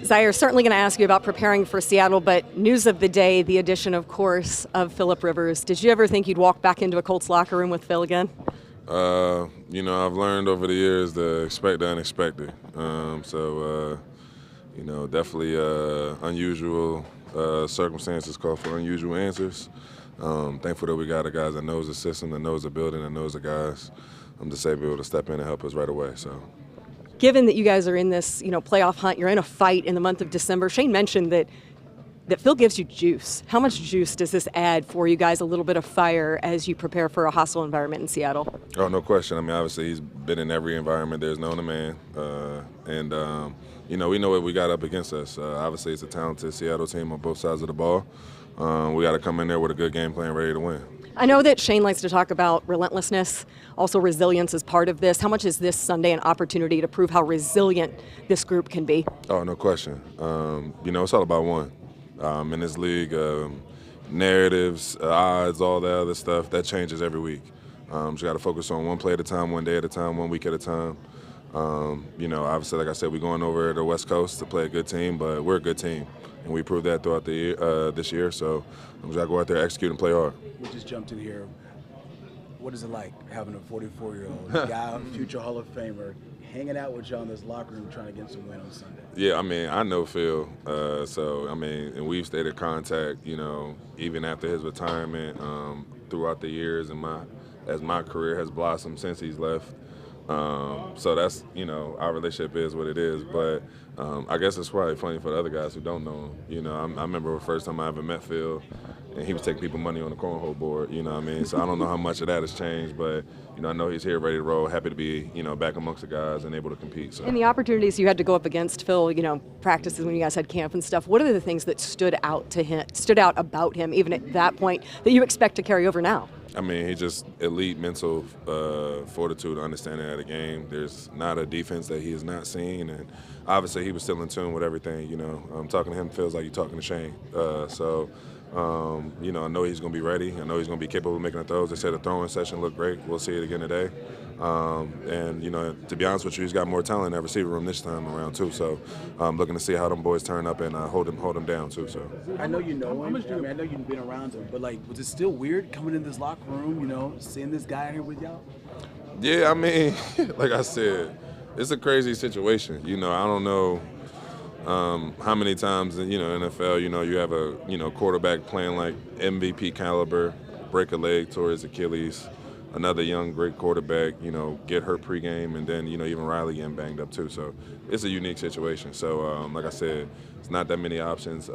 Zaire, certainly going to ask you about preparing for Seattle, but news of the day, the addition, of course, of Phillip Rivers. Did you ever think you'd walk back into a Colts locker room with Phil again? I've learned over the years to expect the unexpected. Definitely unusual circumstances call for unusual answers. Thankful that we got a guy that knows the system, that knows the building, that knows the guys. I'm just able to step in and help us right away. So. Given that you guys are in this, playoff hunt, you're in a fight in the month of December. Shane mentioned that Phil gives you juice. How much juice does this add for you guys, a little bit of fire as you prepare for a hostile environment in Seattle? Oh, no question. I mean, obviously he's been in every environment there's known a man. We know what we got up against us. Obviously it's a talented Seattle team on both sides of the ball. We got to come in there with a good game plan ready to win. I know that Shane likes to talk about relentlessness, also resilience is part of this. How much is this Sunday an opportunity to prove how resilient this group can be? Oh, no question. It's all about one. In this league, narratives, odds, all that other stuff, that changes every week. You got to focus on one play at a time, one day at a time, 1 week at a time. Obviously, like I said, we're going over to the West Coast to play a good team, but we're a good team. And we proved that throughout the year, this year. So we got to go out there, execute, and play hard. We just jumped in here. What is it like having a 44-year-old guy, future Hall of Famer, hanging out with you in this locker room trying to get some win on Sunday? Yeah, I know Phil. And we've stayed in contact, even after his retirement, throughout the years and as my career has blossomed since he's left. So that's, our relationship is what it is. But I guess it's probably funny for the other guys who don't know him. I remember the first time I ever met Phil, and he was taking people money on the cornhole board, So I don't know how much of that has changed, but, I know he's here ready to roll, happy to be, back amongst the guys and able to compete. So. And the opportunities you had to go up against Phil, practices when you guys had camp and stuff, what are the things that stood out about him, even at that point, that you expect to carry over now? He's just elite mental fortitude, understanding of the game. There's not a defense that he has not seen, and obviously he was still in tune with everything. Talking to him feels like you're talking to Shane. I know he's going to be ready. I know he's going to be capable of making the throws. They said the throwing session looked great. We'll see it again today. To be honest with you, he's got more talent in that receiver room this time around too. So I'm looking to see how them boys turn up and hold him down too. So I know you know him. I know you've been around him, but was it still weird coming in this locker room? Seeing this guy here with y'all? Yeah, like I said, it's a crazy situation. I don't know. How many times in NFL, you have a quarterback playing like MVP caliber, break a leg towards Achilles, another young great quarterback, get hurt pregame, and then even Riley getting banged up too. So it's a unique situation. So like I said, it's not that many options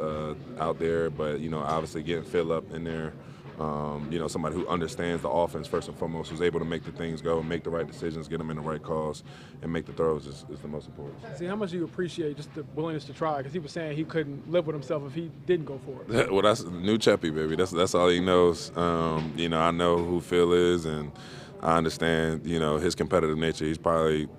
out there, but obviously getting Phil up in there. Somebody who understands the offense first and foremost, who's able to make the things go, make the right decisions, get them in the right calls, and make the throws is the most important. See, how much do you appreciate just the willingness to try? Because he was saying he couldn't live with himself if he didn't go for it. Well, that's new Cheppy, baby. That's all he knows. I know who Phil is, and I understand, his competitive nature. He's probably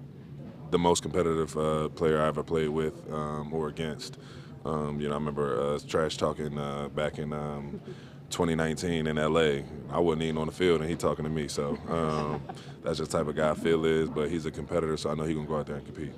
the most competitive player I ever played with or against. I remember trash talking back in 2019 in LA. I wasn't even on the field and he talking to me. So that's just the type of guy Phil is, but he's a competitor, so I know he's going to go out there and compete.